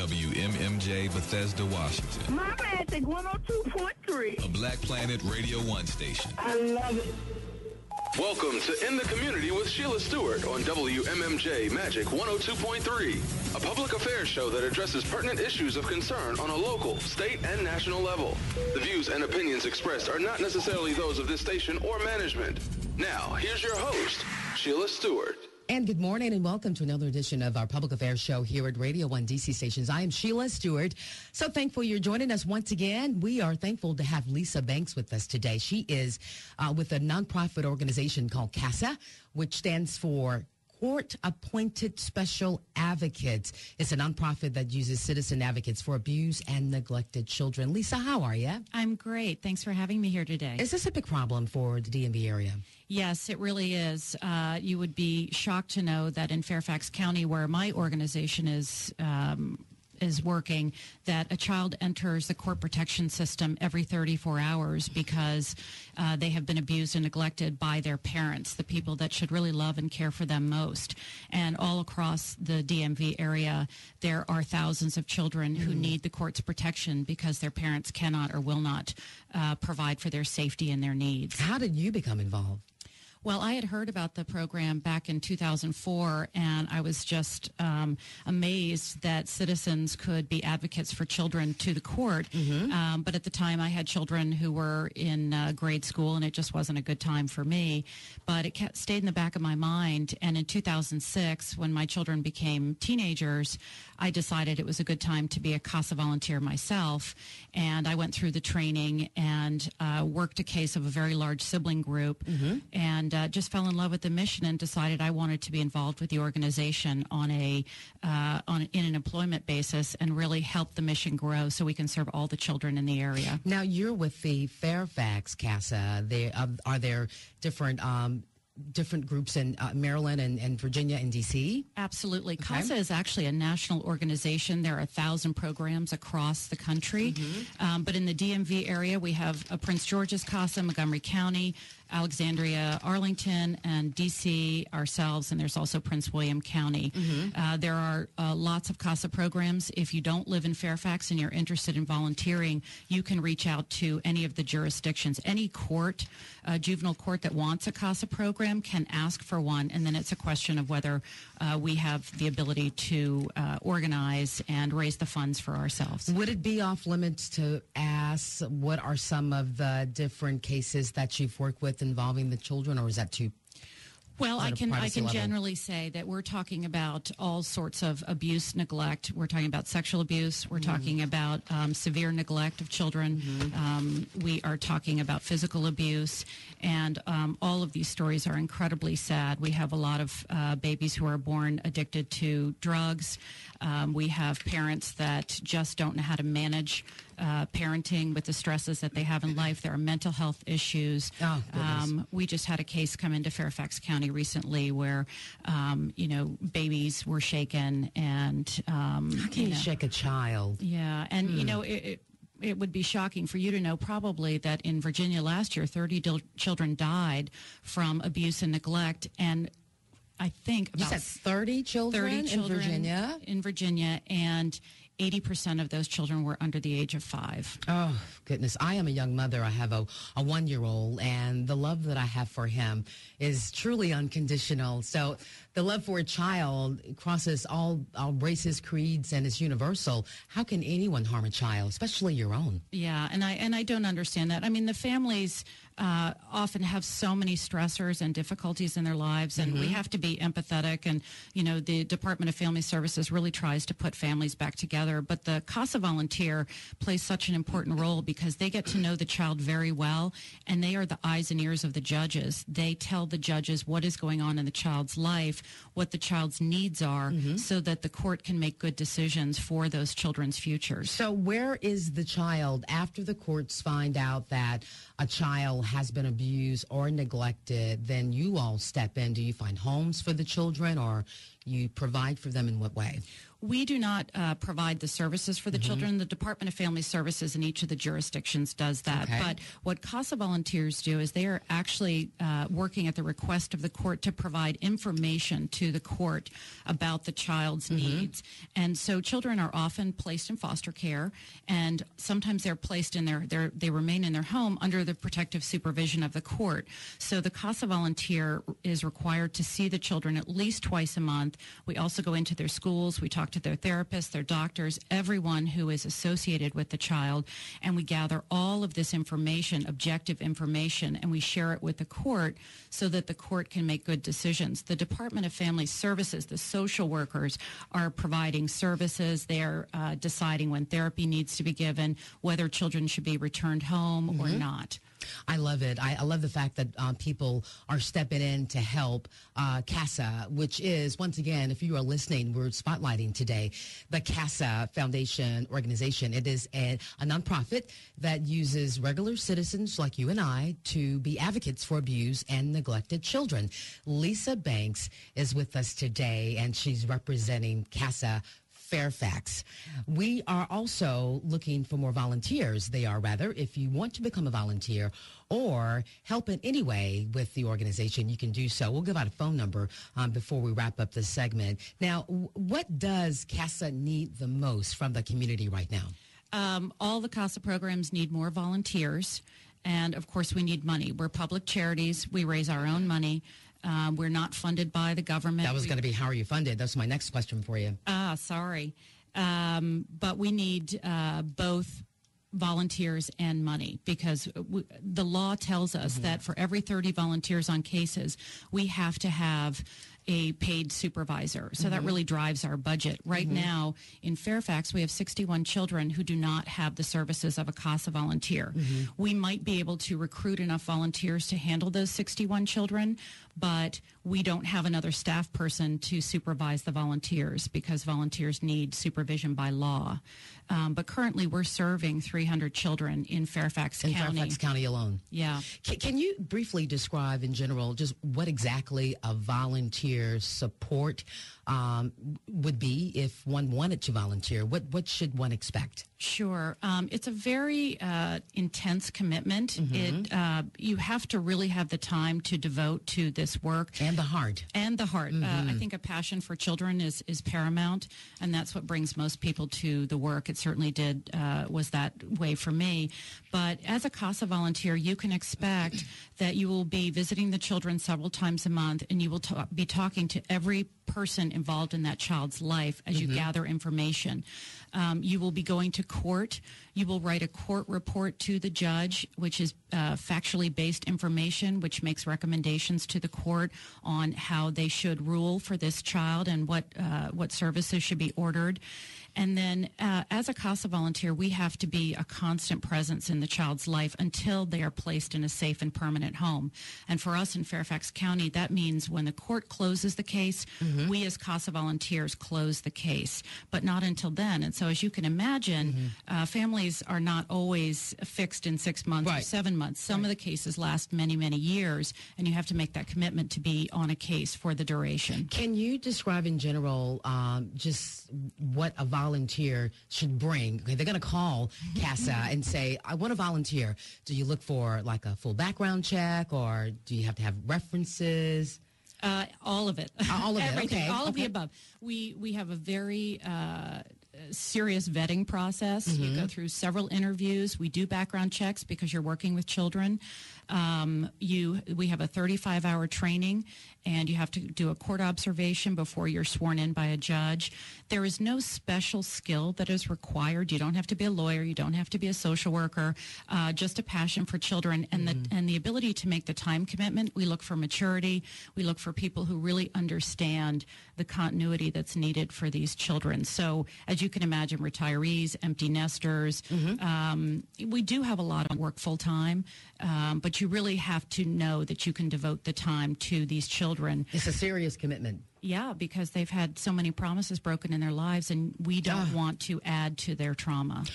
WMMJ Bethesda, Washington. My Magic 102.3. A Black Planet Radio 1 station. I love it. Welcome to In the Community with Sheila Stewart on WMMJ Magic 102.3, a public affairs show that addresses pertinent issues of concern on a local, state, and national level. The views and opinions expressed are not necessarily those of this station or management. Now, here's your host, Sheila Stewart. And good morning and welcome to another edition of our public affairs show here at Radio 1 DC Stations. I am Sheila Stewart. So thankful you're joining us once again. We are thankful to have LisaBanks with us today. She is with a nonprofit organization called CASA, which stands for Court-Appointed Special Advocates. It's a nonprofit that uses citizen advocates for abused and neglected children. Lisa, how are you? I'm great. Thanks for having me here today. Is this a big problem for the DMV area? Yes, it really is. You would be shocked to know that in Fairfax County, where my organization is working, that a child enters the court protection system every 34 hours because they have been abused and neglected by their parents, the people that should really love and care for them most. And all across the DMV area, there are thousands of children who need the court's protection because their parents cannot or will not provide for their safety and their needs. How did you become involved? Well, I had heard about the program back in 2004, and I was just amazed that citizens could be advocates for children to the court. But at the time, I had children who were in grade school, and it just wasn't a good time for me. But it stayed in the back of my mind. And in 2006, when my children became teenagers, I decided it was a good time to be a CASA volunteer myself. And I went through the training and worked a case of a very large sibling group, and just fell in love with the mission and decided I wanted to be involved with the organization in an employment basis and really help the mission grow so we can serve all the children in the area. Now, you're with the Fairfax CASA. Are there different groups in Maryland and Virginia and D.C.? Absolutely. Okay. CASA is actually a national organization. There are 1,000 programs across the country. But in the DMV area, we have Prince George's CASA, Montgomery County, Alexandria, Arlington, and D.C. ourselves, and there's also Prince William County. There are lots of CASA programs. If you don't live in Fairfax and you're interested in volunteering, you can reach out to any of the jurisdictions. Any court, juvenile court that wants a CASA program can ask for one, and then it's a question of whether we have the ability to organize and raise the funds for ourselves. Would it be off limits to ask what are some of the different cases that you've worked with involving the children, or is that too? Well, I can generally say that we're talking about all sorts of abuse, neglect. We're talking about sexual abuse. We're talking about severe neglect of children. We are talking about physical abuse. And all of these stories are incredibly sad. We have a lot of babies who are born addicted to drugs. We have parents that just don't know how to manage parenting with the stresses that they have in life. There are mental health issues. We just had a case come into Fairfax County recently where, babies were shaken and... how can you shake a child? Yeah, and, it would be shocking for you to know probably that in Virginia last year, 30 children died from abuse and neglect, and I think about... You said 30 children in Virginia? In Virginia, and 80% of those children were under the age of 5. Oh, goodness. I am a young mother. I have a 1-year-old, and the love that I have for him is truly unconditional. So the love for a child crosses all races, creeds, and is universal. How can anyone harm a child, especially your own? Yeah, and I don't understand that. I mean, the families often have so many stressors and difficulties in their lives, and we have to be empathetic. And, the Department of Family Services really tries to put families back together. But the CASA volunteer plays such an important role because they get to know the child very well, and they are the eyes and ears of the judges. They tell the judges what is going on in the child's life, what the child's needs are, so that the court can make good decisions for those children's futures. So where is the child after the courts find out that a child has been abused or neglected? Then you all step in. Do you find homes for the children, or you provide for them in what way? We do not provide the services for the children. The Department of Family Services in each of the jurisdictions does that. Okay. But what CASA volunteers do is they are actually working at the request of the court to provide information to the court about the child's needs. And so children are often placed in foster care, and sometimes they're placed in they remain in their home under the protective supervision of the court. So the CASA volunteer is required to see the children at least twice a month. We also go into their schools. We talk to their therapists, their doctors, everyone who is associated with the child, and we gather all of this information, objective information, and we share it with the court so that the court can make good decisions. The Department of Family Services, the social workers, are providing services. They're deciding when therapy needs to be given, whether children should be returned home or not. I love it. I love the fact that people are stepping in to help CASA, which is, once again, if you are listening, we're spotlighting today the CASA Foundation organization. It is a nonprofit that uses regular citizens like you and I to be advocates for abused and neglected children. LisaBanks is with us today, and she's representing CASA Fairfax. We are also looking for more volunteers. If you want to become a volunteer or help in any way with the organization, you can do so. We'll give out a phone number before we wrap up this segment. Now, what does CASA need the most from the community right now? All the CASA programs need more volunteers. And, of course, we need money. We're public charities. We raise our own money. We're not funded by the government. That was going to be, how are you funded? That's my next question for you. Sorry. But we need both volunteers and money, because the law tells us that for every 30 volunteers on cases, we have to have a paid supervisor. So that really drives our budget. Right now in Fairfax, we have 61 children who do not have the services of a CASA volunteer. We might be able to recruit enough volunteers to handle those 61 children, but we don't have another staff person to supervise the volunteers because volunteers need supervision by law. But currently we're serving 300 children in Fairfax County. In Fairfax County alone. Yeah. Can you briefly describe in general just what exactly a volunteer support would be if one wanted to volunteer? What should one expect? Sure. It's a very intense commitment. You have to really have the time to devote to this work. And the heart. And the heart. I think a passion for children is paramount, and that's what brings most people to the work. It certainly was that way for me. But as a CASA volunteer, you can expect that you will be visiting the children several times a month, and you will be talking to every person involved in that child's life as you gather information. You will be going to court. You will write a court report to the judge, which is factually based information, which makes recommendations to the court on how they should rule for this child and what services should be ordered. And then as a CASA volunteer, we have to be a constant presence in the child's life until they are placed in a safe and permanent home. And for us in Fairfax County, that means when the court closes the case, we as CASA volunteers close the case, but not until then. And so as you can imagine, families are not always fixed in 6 months or 7 months. Some of the cases last many, many years, and you have to make that commitment to be on a case for the duration. Can you describe in general just what a volunteer should bring? Okay, they're going to call CASA and say, I want to volunteer. Do you look for like a full background check, or do you have to have references? All of it. All of it, Everything. okay. All of the above. We have a very serious vetting process. You go through several interviews. We do background checks because you're working with children. We have a 35-hour training, and you have to do a court observation before you're sworn in by a judge. There is no special skill that is required. You don't have to be a lawyer. You don't have to be a social worker. Just a passion for children and the ability to make the time commitment. We look for maturity. We look for people who really understand the continuity that's needed for these children. So as you can imagine, retirees, empty nesters, we do have a lot of work full time, but you really have to know that you can devote the time to these children. It's a serious commitment. Yeah, because they've had so many promises broken in their lives, and we don't want to add to their trauma.